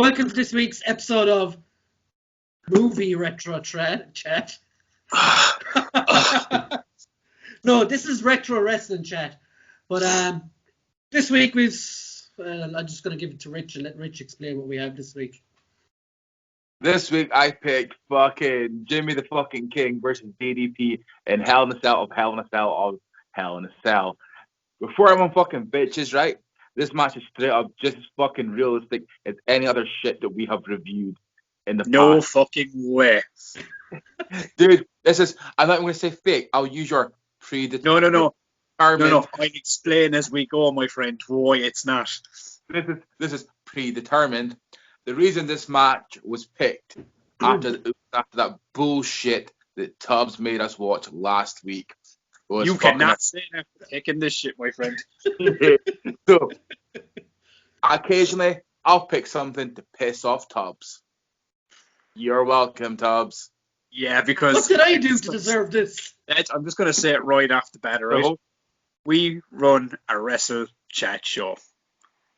Welcome to this week's episode of Movie Retro Chat. No, this is Retro Wrestling Chat. But this week I'm just going to give it to Rich and let Rich explain what we have this week. This week I picked fucking Jimmy the fucking King versus DDP in Hell in a Cell of Hell in a Cell of Hell in a Cell. Before everyone fucking bitches, right? This match is straight up just as fucking realistic as any other shit that we have reviewed in the past. No fucking way. Dude, I'm not going to say fake. I'll use your predetermined. No. I'll explain as we go, my friend, why it's not. This is predetermined. The reason this match was picked after that bullshit that Tubbs made us watch last week. You cannot say that for taking this shit, my friend. So, occasionally, I'll pick something to piss off Tubbs. You're welcome, Tubbs. Yeah, because... What did I do to deserve this? I'm just going to say it right off the bat, right? Uh-huh. We run a Wrestle Chat show.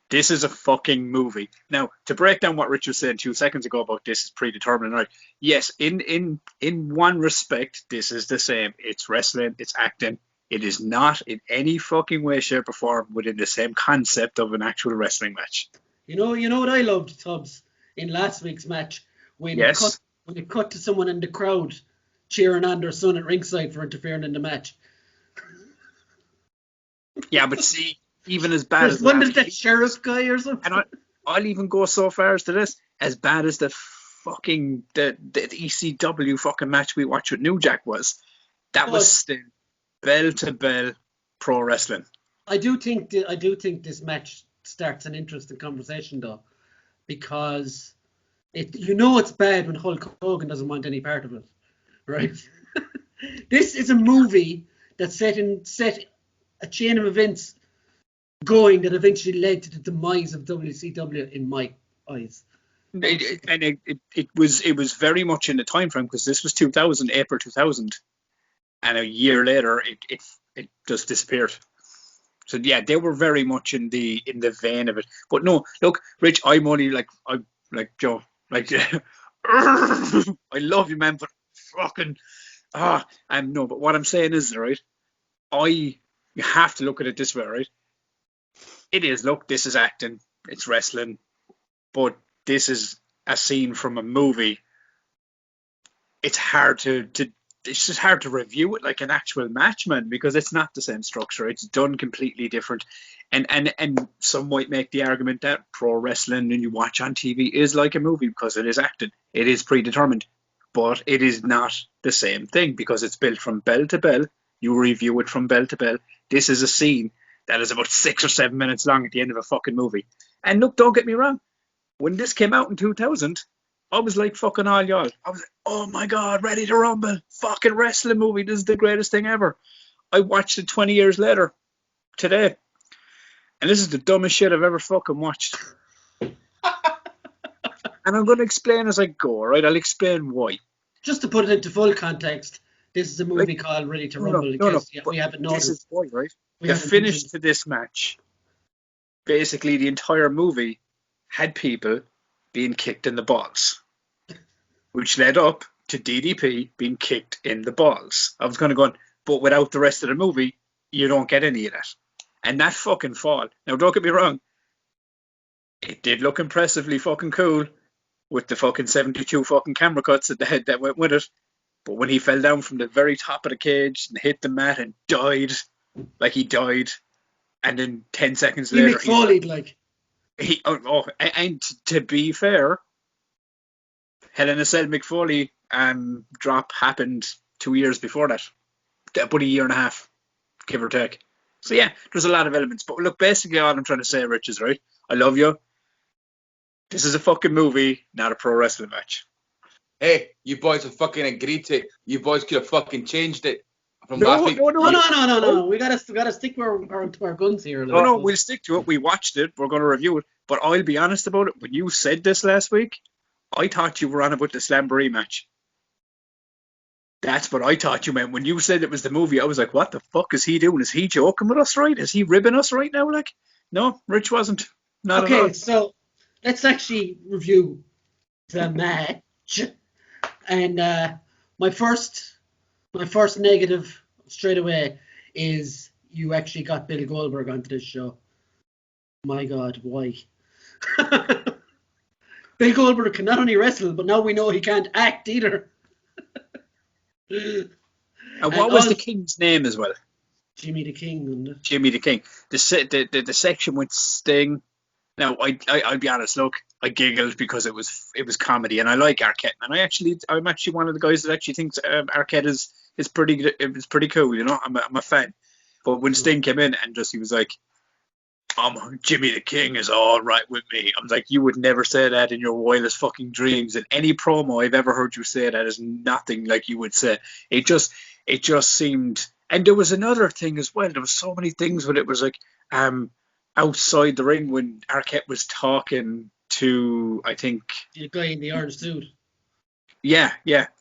This is a fucking movie. Now, to break down what Rich was saying 2 seconds ago about this is predetermined, right? Yes, in one respect, this is the same. It's wrestling, it's acting. It is not in any fucking way, shape, or form within the same concept of an actual wrestling match. You know what I loved, Tubbs, in last week's match? When it cut to someone in the crowd cheering on their son at ringside for interfering in the match. Yeah, but see... Even as bad as that sheriff guy or something. And I'll even go so far as to this. As bad as the fucking the ECW fucking match we watched with New Jack was, that was still bell to bell pro wrestling. I do think this match starts an interesting conversation though, because it's bad when Hulk Hogan doesn't want any part of it, right? This is a movie that set a chain of events going that eventually led to the demise of WCW in my eyes. It was very much in the time frame because this was 2000, April 2000, and a year later it just disappeared. So yeah, they were very much in the vein of it. But no, look, Rich, I'm only like Joe, I love you, man, but fucking no. But what I'm saying is, right, you have to look at it this way, right? It is, look, this is acting, it's wrestling, but this is a scene from a movie. It's hard it's just hard to review it like an actual match, man, because it's not the same structure. It's done completely different. And some might make the argument that pro wrestling and you watch on TV is like a movie because it is acting. It is predetermined, but it is not the same thing because it's built from bell to bell. You review it from bell to bell. This is a scene that is about 6 or 7 minutes long at the end of a fucking movie. And look, don't get me wrong. When this came out in 2000, I was like fucking all y'all. I was like, oh my God, Ready to Rumble. Fucking wrestling movie. This is the greatest thing ever. I watched it 20 years later, today. And this is the dumbest shit I've ever fucking watched. And I'm going to explain as I go, right? I'll explain why. Just to put it into full context, this is a movie called Ready to Rumble. We haven't noticed. This is why, right? The finish to this match, basically the entire movie had people being kicked in the balls, which led up to DDP being kicked in the balls. I was going to go on, but without the rest of the movie, you don't get any of that. And that fucking fall. Now, don't get me wrong. It did look impressively fucking cool with the fucking 72 fucking camera cuts at the head that went with it. But when he fell down from the very top of the cage and hit the mat and died... Like he died, and then 10 seconds later, and to be fair, Hell in a Cell McFoley drop happened 2 years before that, about a year and a half, give or take. So yeah, there's a lot of elements. But look, basically all I'm trying to say, Rich, is right. I love you. This is a fucking movie, not a pro wrestling match. Hey, you boys have fucking agreed to it. You boys could have fucking changed it. No. We gotta stick to our guns here. No, we'll stick to it. We watched it. We're going to review it. But I'll be honest about it. When you said this last week, I thought you were on about the Slamboree match. That's what I thought you meant. When you said it was the movie, I was like, what the fuck is he doing? Is he joking with us, right? Is he ribbing us right now? Like, no, Rich wasn't. Not at all. So let's actually review the match. And my first negative straight away is you actually got Bill Goldberg onto this show. My God, why? Bill Goldberg can not only wrestle, but now we know he can't act either. And what was the King's name as well? Jimmy the King. Wasn't it? Jimmy the King. The section with Sting. Now, I'll be honest. Look, I giggled because it was comedy, and I like Arquette. And I'm actually one of the guys that actually thinks Arquette is pretty cool. You know, I'm a fan. But when Sting came in and he was like, Jimmy the King is all right with me. I was like, you would never say that in your wildest fucking dreams. And any promo I've ever heard you say that is nothing like you would say. It just seemed. And there was another thing as well. There was so many things when it was like outside the ring when Arquette was talking to, I think, the guy in the orange suit. Yeah,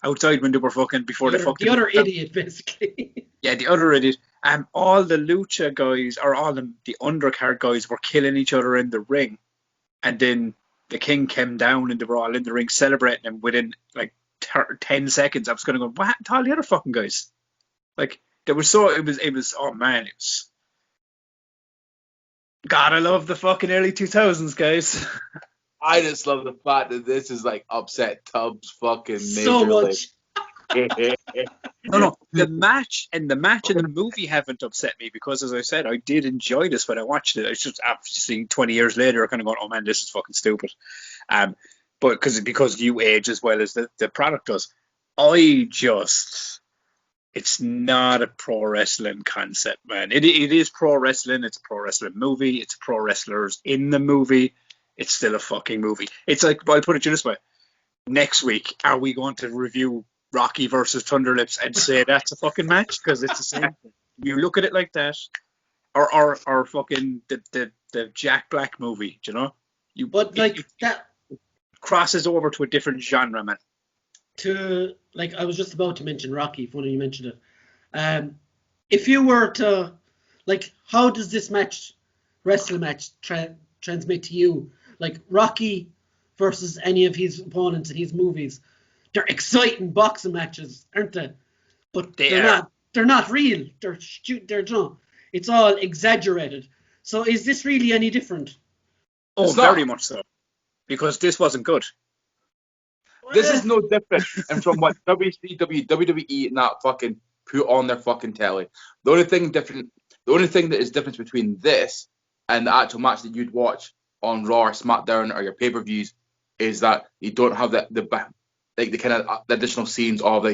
outside when they were fucking before they fucked the other idiot, basically. Yeah, the other idiot. All the lucha guys or all the undercard guys were killing each other in the ring, and then the King came down and they were all in the ring celebrating him within like 10 seconds. I was going to go, what happened to all the other fucking guys? Like it was oh man, it was. God, I love the fucking early 2000s, guys. I just love the fact that this is like upset Tubbs fucking so much. No, the match and the movie haven't upset me because, as I said, I did enjoy this when I watched it. It's just obviously 20 years later, I kind of going, oh man, this is fucking stupid. But because you age as well as the product does, it's not a pro wrestling concept, man. It is pro wrestling. It's a pro wrestling movie. It's pro wrestlers in the movie. It's still a fucking movie. It's like, I'll put it this way. Next week, are we going to review Rocky versus Thunderlips and say that's a fucking match? Because it's the same thing. You look at it like that. Or fucking the Jack Black movie, you know? That crosses over to a different genre, man. I was just about to mention Rocky, funny you mentioned it. If you were to, how does this wrestling match transmit to you? Like Rocky versus any of his opponents in his movies, they're exciting boxing matches, aren't they? But they're not real. It's all exaggerated. So is this really any different? Oh, very much so. Because this wasn't good. This is no different and from what WCW, WWE not fucking put on their fucking telly. The only thing that is different between this and the actual match that you'd watch on Raw or SmackDown or your pay-per-views is that you don't have the kind of additional scenes of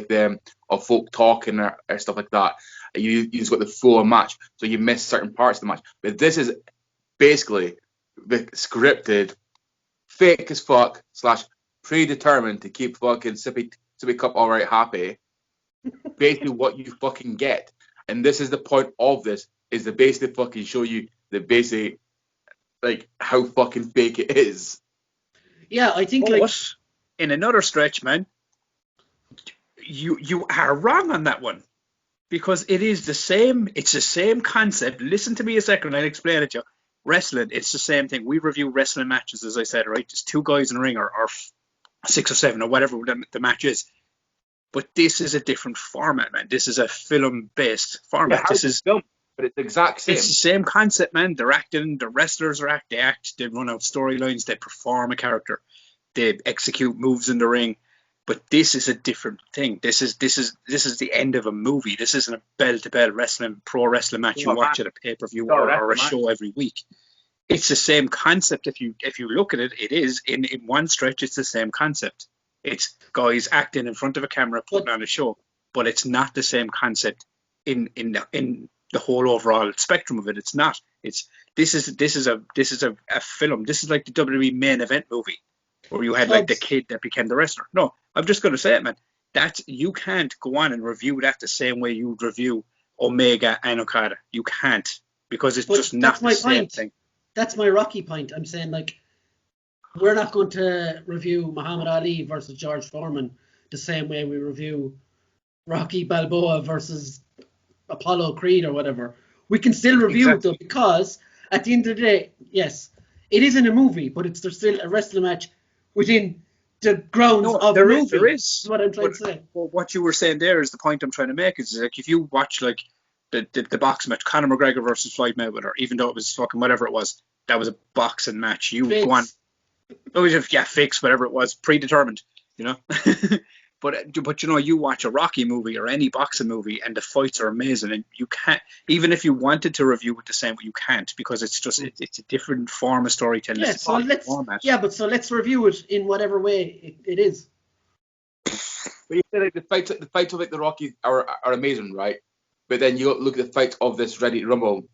of folk talking or stuff like that. You just got the full match, so you miss certain parts of the match. But this is basically the scripted, fake as fuck / predetermined to keep fucking Sippy Cup all right happy. Basically, what you fucking get, and this is the point of this, is to basically fucking show you the basic, how fucking fake it is. Yeah, I think in another stretch, man, you are wrong on that one, because it is the same. It's the same concept. Listen to me a second, I'll explain it to you. Wrestling, it's the same thing. We review wrestling matches, as I said, right? Just two guys in a ring, or 6 or 7, or whatever the match is. But this is a different format, man. This is a film-based format. This is film, but it's the exact same. It's the same concept, man. They're acting. The wrestlers they act. They run out storylines. They perform a character. They execute moves in the ring. But this is a different thing. This is the end of a movie. This isn't a bell-to-bell pro wrestling match you watch at a pay-per-view or a show every week. It's the same concept. If you look at it, it is in one stretch. It's the same concept. It's guys acting in front of a camera, putting on a show, but it's not the same concept in the whole overall spectrum of it. It's not. This is a film. This is like the WWE main event movie where you had the kid that became the wrestler. No, I'm just going to say it, man. That you can't go on and review that the same way you would review Omega and Okada. You can't, because it's just not the same thing. That's my Rocky point. I'm saying, we're not going to review Muhammad Ali versus George Foreman the same way we review Rocky Balboa versus Apollo Creed or whatever. We can still review it, though, because at the end of the day, yes, it isn't a movie, but there's still a wrestling match within the grounds No, of a there movie. is. There is. That's what I'm trying to say. Well, what you were saying there is the point I'm trying to make. Is like if you watch like the boxing match, Conor McGregor versus Floyd Mayweather, even though it was fucking whatever it was, that was a boxing match. You go on, fixed, whatever it was, predetermined, you know. But you know, you watch a Rocky movie or any boxing movie, and the fights are amazing, and you can't, even if you wanted to review it the same, you can't, because it's just it's a different form of storytelling. Yeah, it's a different format. but let's review it in whatever way it is. But you said like the fights of like the Rocky are amazing, right? But then you look at the fights of this Ready to Rumble,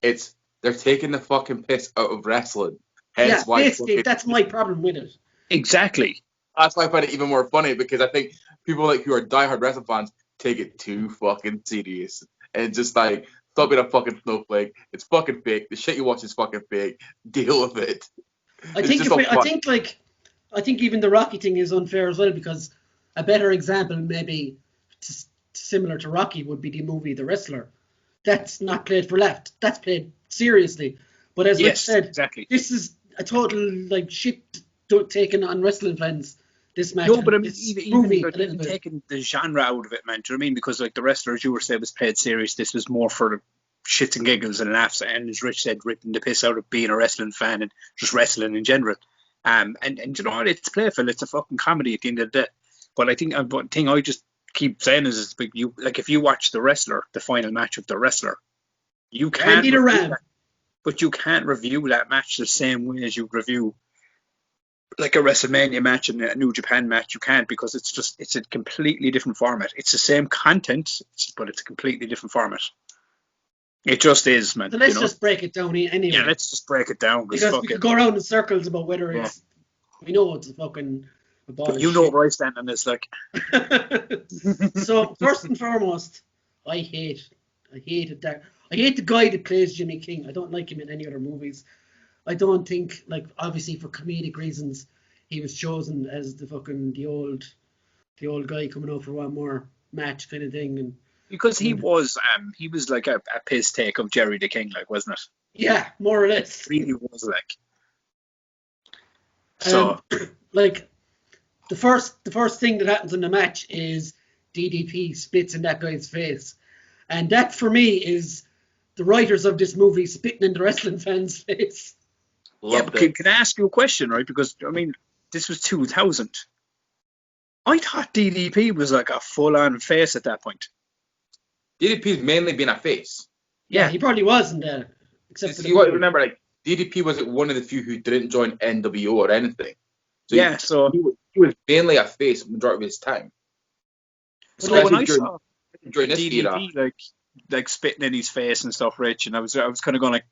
they're taking the fucking piss out of wrestling. Hence why basically that's my problem with it. Exactly. That's why I find it even more funny, because I think people like who are diehard wrestling fans take it too fucking serious. And just like, stop being a fucking snowflake. It's fucking fake. The shit you watch is fucking fake. Deal with it. I think even the Rocky thing is unfair as well, because a better example, maybe similar to Rocky, would be the movie The Wrestler. That's not played for laughs. That's played seriously. But as Rich said, exactly. This is a total like shit taken on wrestling fans. This match. No, but I mean, even taking the genre out of it, man. Do you know what I mean? Because like The Wrestler, as you were saying, was played serious. This was more for the shits and giggles and laughs, and as Rich said, ripping the piss out of being a wrestling fan and just wrestling in general. And you know what? It's playful. It's a fucking comedy at the end of the day. But I think the thing I just keep saying is you like, if you watch The Wrestler, the final match of The Wrestler, you can't review that, but you can't review that match the same way as you review like a WrestleMania match and a New Japan match. You can't, because it's a completely different format. It's the same content, but it's a completely different format. It just is, man. So let's just break it down anyway. Yeah, let's just break it down. Because we could go around in circles about whether it's... We know it's a fucking... You know where I stand on this, like... So, first and foremost, I hate it there. I hate the guy that plays Jimmy King. I don't like him in any other movies. I don't think, like, obviously for comedic reasons, he was chosen as the old guy coming out for one more match kind of thing. And because he was like a piss take of Jerry the King, like, wasn't it? Yeah, more or less. It really was, like. So, like, the first thing that happens in the match is DDP spits in that guy's face, and that for me is the writers of this movie spitting in the wrestling fans' face. But can I ask you a question, right? Because I mean, this was 2000. I thought DDP was like a full-on face at that point. DDP's mainly been a face. Yeah, he probably wasn't there. Except for you remember, like, DDP was like one of the few who didn't join NWO or anything. So he was mainly a face majority of his time. So when I saw DDP like spitting in his face and stuff, Rich, and I was kind of going like,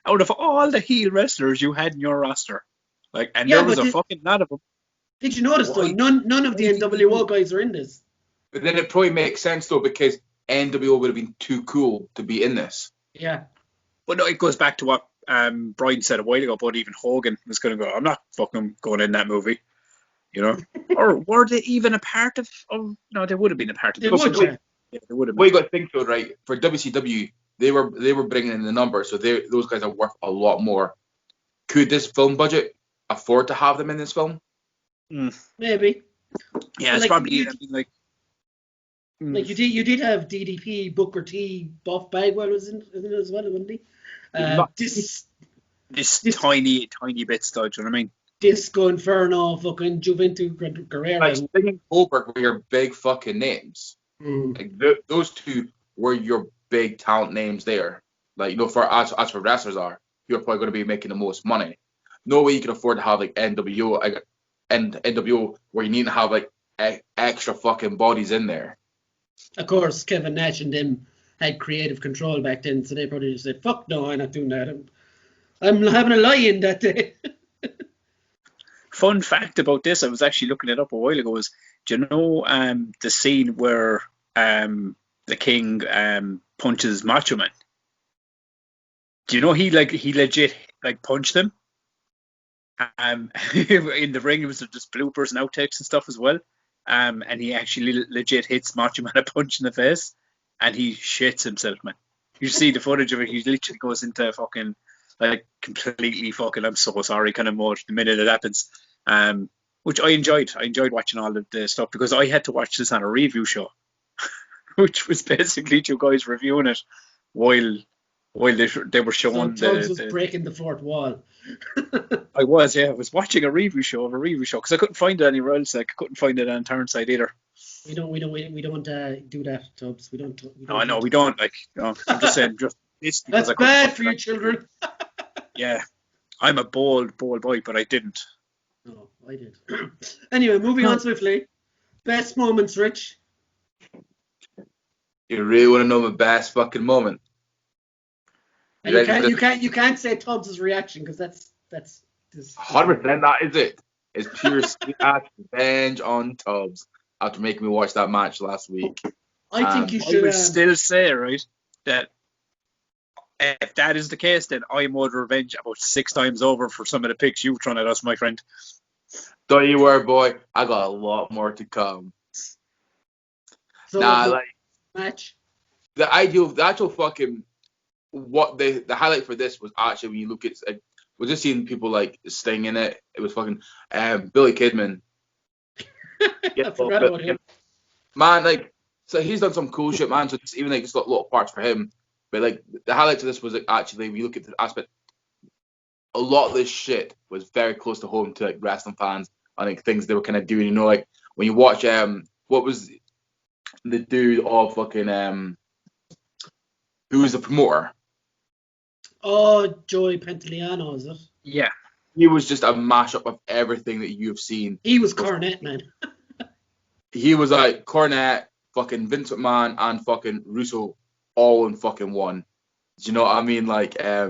out of all the heel wrestlers you had in your roster, like, and there was a fucking lot of them. Did you notice though? None of the NWO guys are in this. But then it probably makes sense though, because NWO would have been too cool to be in this. Yeah. But no, it goes back to what Brian said a while ago, but even Hogan was going to go, I'm not fucking going in that movie, you know? Or were they even a part of... no, they would have been a part of it. Yeah, they would have been. Well, you got to think though, right? For WCW, they were bringing in the numbers, so those guys are worth a lot more. Could this film budget afford to have them in this film? Maybe. Yeah, it's probably... Like you did have DDP, Booker T, Buff Bagwell was in it as well, wasn't he? This tiny bit stuff, do you know what I mean? Disco Inferno, fucking Juventud Guerrero. Like Sting and Goldberg were your big fucking names. Like those two were your big talent names there. Like, you know, for as for wrestlers are, you're probably going to be making the most money. No way you can afford to have like NWO where you need to have like extra fucking bodies in there. Of course, Kevin Nash and them had creative control back then, so they probably just said, "Fuck no, I'm not doing that. I'm having a lie-in that day." Fun fact about this, I was actually looking it up a while ago, is, do you know the scene where the King punches Macho Man? Do you know he legit like punched him? In the ring, it was just bloopers and outtakes and stuff as well. And he actually legit hits Macho Man a punch in the face, and he shits himself, man. You see the footage of it, he literally goes into fucking like completely fucking I'm so sorry kind of mode the minute it happens. Which I enjoyed. I enjoyed watching all of the stuff because I had to watch this on a review show, which was basically two guys reviewing it while they were So showing Tubbs was breaking the fourth wall. I was watching a review show of a review show because I couldn't find it anywhere else. Like, I couldn't find it on Turnside either. We don't do that, Tubbs. We don't. No, I know we don't. Like, no, I'm just saying, just this because That's I couldn't bad find for it. you children. Yeah, I'm a bold boy, but I didn't. No, I did. Anyway, moving on swiftly. Best moments, Rich. You really want to know my best fucking moment? And you can't say Tubbs' reaction because that's 100%. That is it. It's pure sweet ass revenge on Tubbs after making me watch that match last week. I think you I should. would still say, right, that if that is the case, then I'm owed revenge about 6 times over for some of the picks you've thrown at us, my friend. Don't you worry, boy. I got a lot more to come. So match. The actual fucking what the highlight for this was actually when you look at we're just seeing people like Sting in it. It was fucking Billy Kidman. I forgot about him. Man, like, so he's done some cool shit, man. So it's even like just little parts for him. But like the highlight to this was like actually when you look at the aspect, a lot of this shit was very close to home to like wrestling fans. I think things they were kind of doing. You know, like when you watch what was the dude of fucking who was the promoter? Oh, Joey Pantoliano, is it? Yeah. He was just a mashup of everything that you've seen. He was Cornette, man. He was like Cornette, fucking Vince McMahon, and fucking Russo all in fucking one. Do you know what I mean? Like I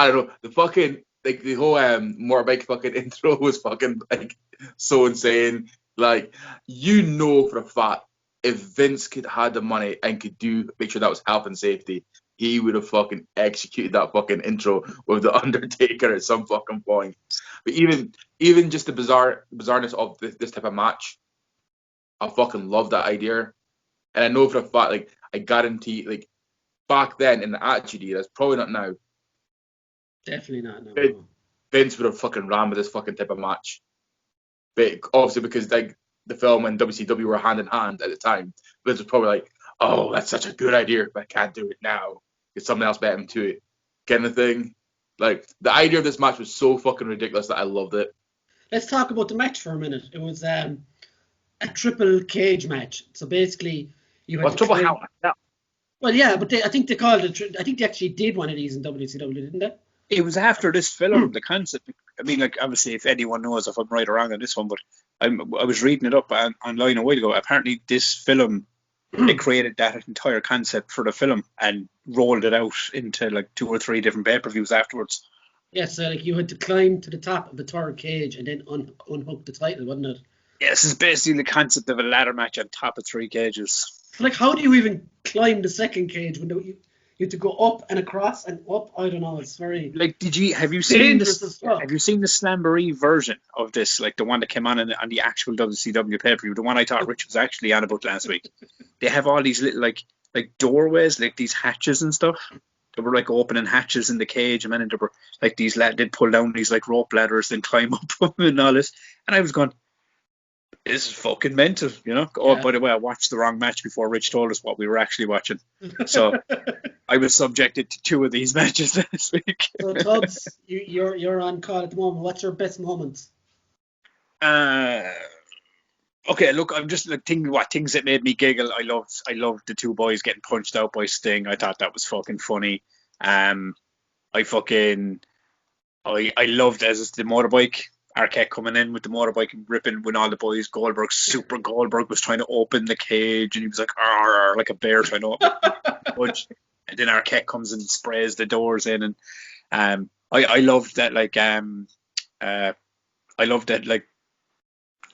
don't know, the fucking like the whole motorbike fucking intro was fucking like so insane. Like, you know for a fact if Vince could had the money and could make sure that was health and safety, he would have fucking executed that fucking intro with the Undertaker at some fucking point. But even just the bizarreness of this type of match, I fucking love that idea. And I know for a fact, like, I guarantee, like, back then in the Attitude Era, that's probably not now. Definitely not. No. Vince would have fucking ran with this fucking type of match. But obviously because like the film and WCW were hand in hand at the time, Vince was probably like, "Oh, that's such a good idea, but I can't do it now. Get someone else better to it." Kind of thing. Like, the idea of this match was so fucking ridiculous that I loved it. Let's talk about the match for a minute. It was a triple cage match. So basically, you had Triple Hell in a Cell. Well, yeah, but I think they called it. I think they actually did one of these in WCW, didn't they? It was after this film, the concept. I mean, like, obviously, if anyone knows if I'm right or wrong on this one, but I was reading it up online a while ago. Apparently, this film, they created that entire concept for the film and rolled it out into like 2 or 3 different pay-per-views afterwards. Yeah, so like you had to climb to the top of the third cage and then unhook the title, wasn't it? Yeah, this is basically the concept of a ladder match on top of 3 cages. So like, how do you even climb the second cage when you have to go up and across and up? I don't know. It's very like. Have you seen dangerous as fuck. Have you seen the Slamboree version of this? Like the one that came on the actual WCW pay-per-view, the one I thought Rich was actually on about last week. They have all these little like doorways, like these hatches and stuff. They were like opening hatches in the cage, and then there were like these they'd pull down these like rope ladders, then climb up them and all this. And I was going, this is fucking mental, you know. Oh, by the way, I watched the wrong match before Rich told us what we were actually watching. So I was subjected to 2 of these matches this week. So Tubbs, you're on call at the moment. What's your best moments? Okay, look, I'm just like thinking what things that made me giggle. I loved the 2 boys getting punched out by Sting. I thought that was fucking funny. I loved as the motorbike. Arquette coming in with the motorbike and ripping when all the boys. Super Goldberg was trying to open the cage and he was like, "Arr," like a bear trying to open the cage. And then Arquette comes and sprays the doors in. And I loved that, like,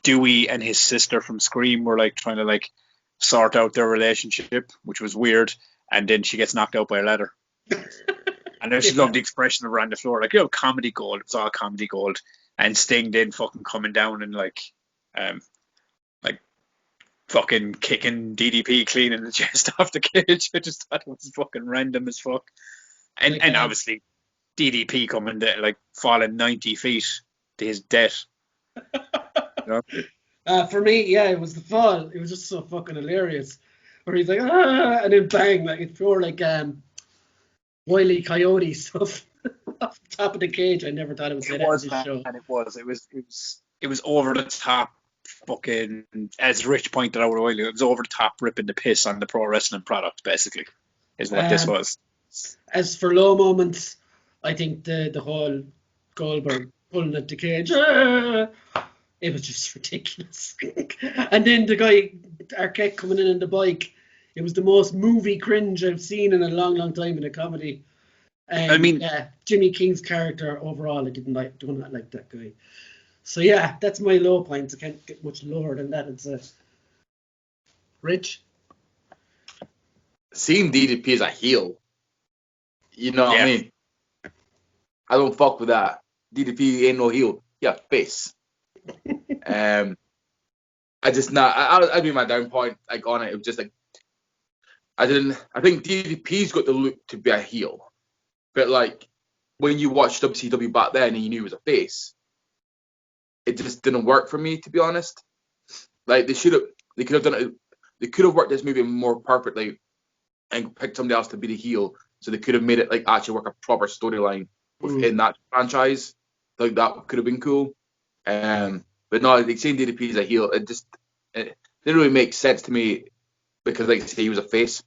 Dewey and his sister from Scream were like trying to like sort out their relationship, which was weird. And then she gets knocked out by a ladder. And I just loved the expression around the floor, like, comedy gold. It was all comedy gold. And Sting then fucking coming down and like fucking kicking DDP clean in the chest off the cage. I just thought it was fucking random as fuck. And obviously DDP coming to like falling 90 feet to his death. You know? For me, yeah, it was the fall. It was just so fucking hilarious. Where he's like, ah, and then bang, like it's pure like Wile E. Coyote stuff off the top of the cage. I never thought it would say that in this show. And it was over the top fucking, as Rich pointed out a while ago, it was over the top ripping the piss on the pro wrestling product, basically, is what this was. As for low moments, I think the whole Goldberg pulling at the cage, it was just ridiculous. And then the guy Arquette coming in on the bike, it was the most movie cringe I've seen in a long, long time in a comedy. I mean, Jimmy King's character overall, I do not like that guy. So yeah, that's my low points. I can't get much lower than that. It's Rich. Seeing DDP as a heel, you know what I mean? I don't fuck with that. DDP ain't no heel. Yeah, face. I just not. I'd be my down point like on it. It was just like I think DDP's got the look to be a heel, but like when you watched WCW back then and you knew he was a face, it just didn't work for me, to be honest. Like they could have done it. They could have worked this movie more perfectly and picked somebody else to be the heel, so they could have made it like actually work a proper storyline within that franchise. Like that could have been cool. But no, like seeing DDP as a heel, it didn't really make sense to me because, like I say, he was a face.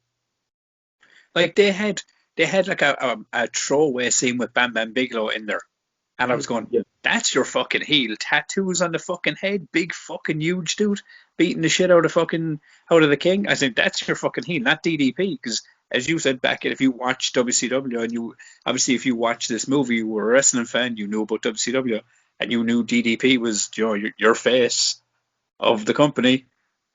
Like they had like a throwaway scene with Bam Bam Bigelow in there, and I was going, that's your fucking heel. Tattoos on the fucking head, big fucking huge dude, beating the shit out of the king. I said, that's your fucking heel, not DDP. Because as you said back, if you watch WCW and if you watch this movie, you were a wrestling fan, you knew about WCW, and you knew DDP was your face of the company,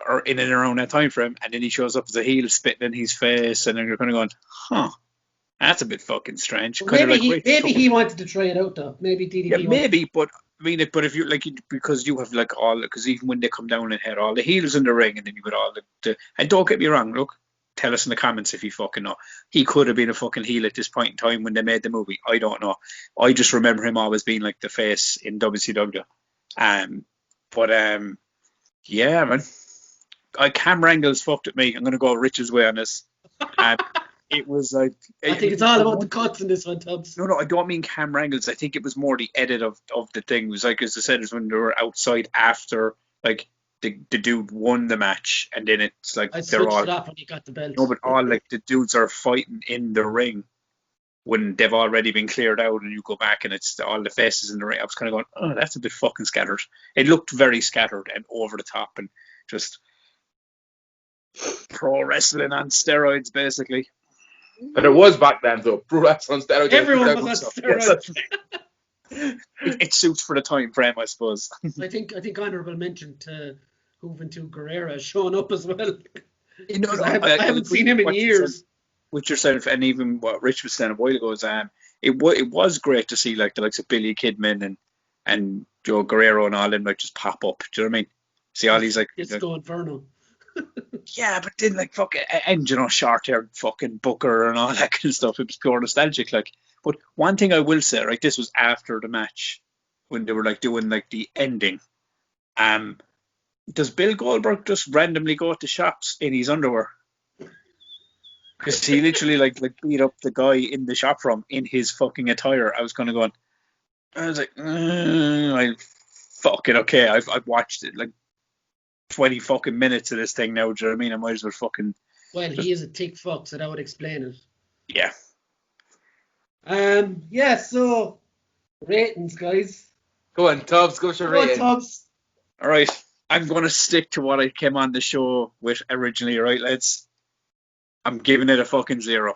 or in and around that time frame, and then he shows up as a heel spitting in his face, and then you're kind of going, huh. That's a bit fucking strange. Well, maybe he wanted to try it out though. Maybe DDP. Yeah, maybe, but I mean, but if you like, because you have like because even when they come down and hit all the heels in the ring, and then you got all the and don't get me wrong, look, tell us in the comments if you fucking know. He could have been a fucking heel at this point in time when they made the movie. I don't know. I just remember him always being like the face in WCW. Yeah, man. Camera angles fucked at me. I'm gonna go Rich's way on this. It was like I think it's all about the cuts in this one, Tubbs. No, I don't mean camera angles. I think it was more the edit of the thing. It was like, as I said, it was when they were outside after like the dude won the match, and then it's like they're all. It off when he got the belt. No, but all like the dudes are fighting in the ring when they've already been cleared out, and you go back and it's all the faces in the ring. I was kind of going, oh, that's a bit fucking scattered. It looked very scattered and over the top and just pro wrestling on steroids, basically. But it was back then, though. Pro wrestling on steroids. Everyone was on steroids. It suits for the time frame, I suppose. I think honourable mention to Juventud Guerrera showing up as well. I haven't seen him in years. With yourself, and even what Rich was saying a while ago, is it was great to see like the likes of Billy Kidman and Joe Guerrero and all them like just pop up. Do you know what I mean? See all these like Disco Inferno. Yeah, but then like fucking and short-haired fucking Booker and all that kind of stuff. It was pure nostalgic. Like, but one thing I will say, right, this was after the match when they were like doing like the ending. Does Bill Goldberg just randomly go to shops in his underwear? Because he literally like beat up the guy in the shop from in his fucking attire. I was like, I fucking okay. I've watched it like 20 fucking minutes of this thing now. Do you know what I mean? I might as well fucking. Well, he is a thick fuck, so that would explain it. Yeah. Yeah. So ratings, guys. Go on, Tubbs. Go for rating. Tubbs. All right. I'm going to stick to what I came on the show with originally, right, lads? I'm giving it a fucking 0.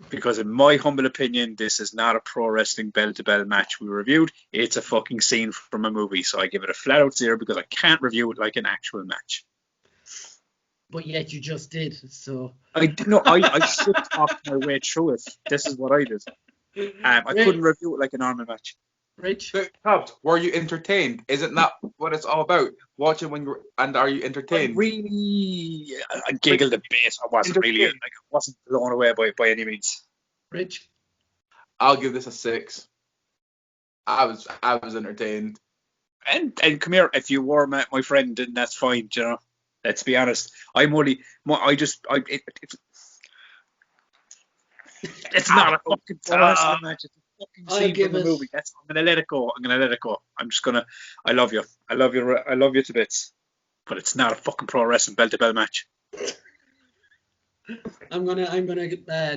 Because in my humble opinion, this is not a pro wrestling bell-to-bell match we reviewed. It's a fucking scene from a movie. So I give it a flat-out 0 because I can't review it like an actual match. But yet you just did, so... I should talk my way through it. This is what I did. I couldn't review it like a normal match. Rich? Tubbs, were you entertained? Isn't that what it's all about? Watching are you entertained? I giggled a bit. I wasn't really, I wasn't blown away by any means. Rich? I'll give this a 6. I was entertained. And come here, if you were my friend, then that's fine. You know, let's be honest. I'm only, it's not a fucking pro wrestling match. It's a fucking scene from the movie. I'm gonna let it go. I'm just gonna. I love you to bits. But it's not a fucking pro wrestling bell to bell match. I'm gonna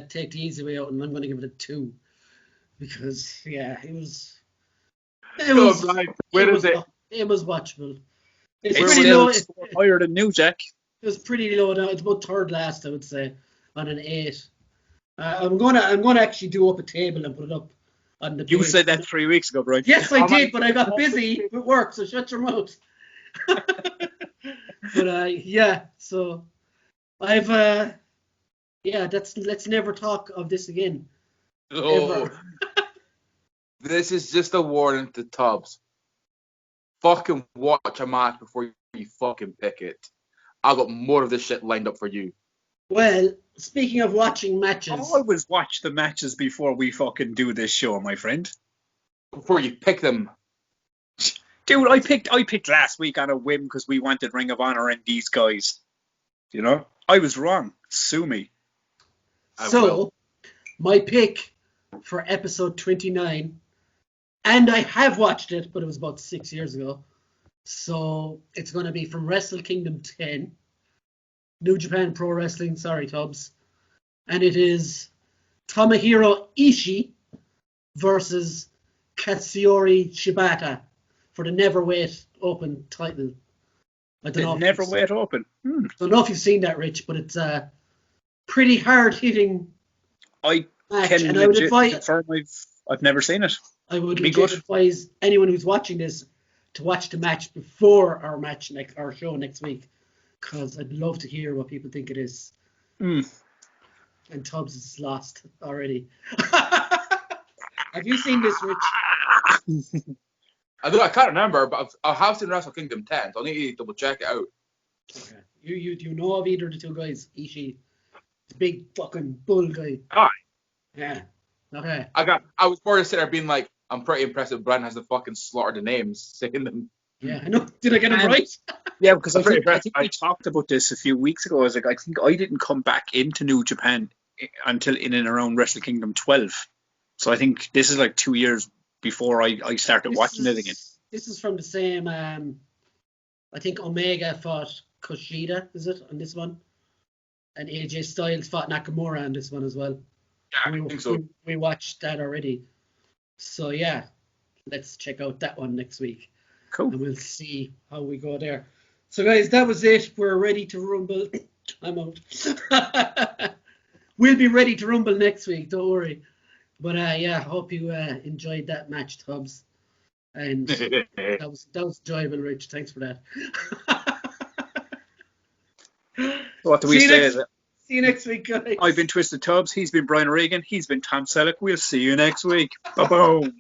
take the easy way out, and I'm gonna give it a 2 because it was watchable. It's pretty low. It's higher than New Jack. It was pretty low now. It's about third last, I would say, on an 8. I'm gonna actually do up a table and put it up on the page. You said that 3 weeks ago, Brian. Yes, I did, but I got busy with work, so shut your mouth. But so I've let's never talk of this again. Oh. Ever. This is just a warning to Tubbs. Fucking watch a match before you fucking pick it. I got more of this shit lined up for you. Well, speaking of watching matches, I always watch the matches before we fucking do this show, my friend. Before you pick them. Dude, I picked last week on a whim because we wanted Ring of Honor and these guys. You know, I was wrong. Sue me. So, my pick for episode 29, and I have watched it, but it was about 6 years ago. So it's going to be from Wrestle Kingdom 10, New Japan Pro Wrestling. Sorry, Tubbs. And it is Tomohiro Ishii versus Katsuyori Shibata for the Neverweight Open title. I don't know. Neverweight Open. Don't know if you've seen that, Rich, but it's a pretty hard-hitting match. And I would advise. I've never seen it. I would advise anyone who's watching this to watch the match before our show next week, because I'd love to hear what people think it is. And Tubbs is lost already. Have you seen this, Rich? I can't remember, but I have seen Wrestle Kingdom 10, so I need to double check it out. Okay. You know of either of the two guys? Ishii, the big fucking bull guy. Aye. Yeah. Okay. I was more to sit there being like, I'm pretty impressed that Brian has to fucking slaughter the names, saying them. Yeah, I know. Did I get it right? Yeah, because I think we talked about this a few weeks ago. I was like, I think I didn't come back into New Japan until in and around Wrestle Kingdom 12. So I think this is like 2 years before I started watching it again. This is from the same, I think Omega fought Kushida, is it, on this one? And AJ Styles fought Nakamura on this one as well. Yeah, I think so. We watched that already. So yeah, let's check out that one next week. Cool. And we'll see how we go there. So guys, that was it. We're ready to rumble. I'm out. We'll be ready to rumble next week, don't worry. But hope you enjoyed that match, Tubbs. And that was enjoyable, Rich. Thanks for that. What do we say? See you next week, guys. I've been Twisted Tubbs. He's been Brian Regan. He's been Tom Selleck. We'll see you next week. Bye-bye.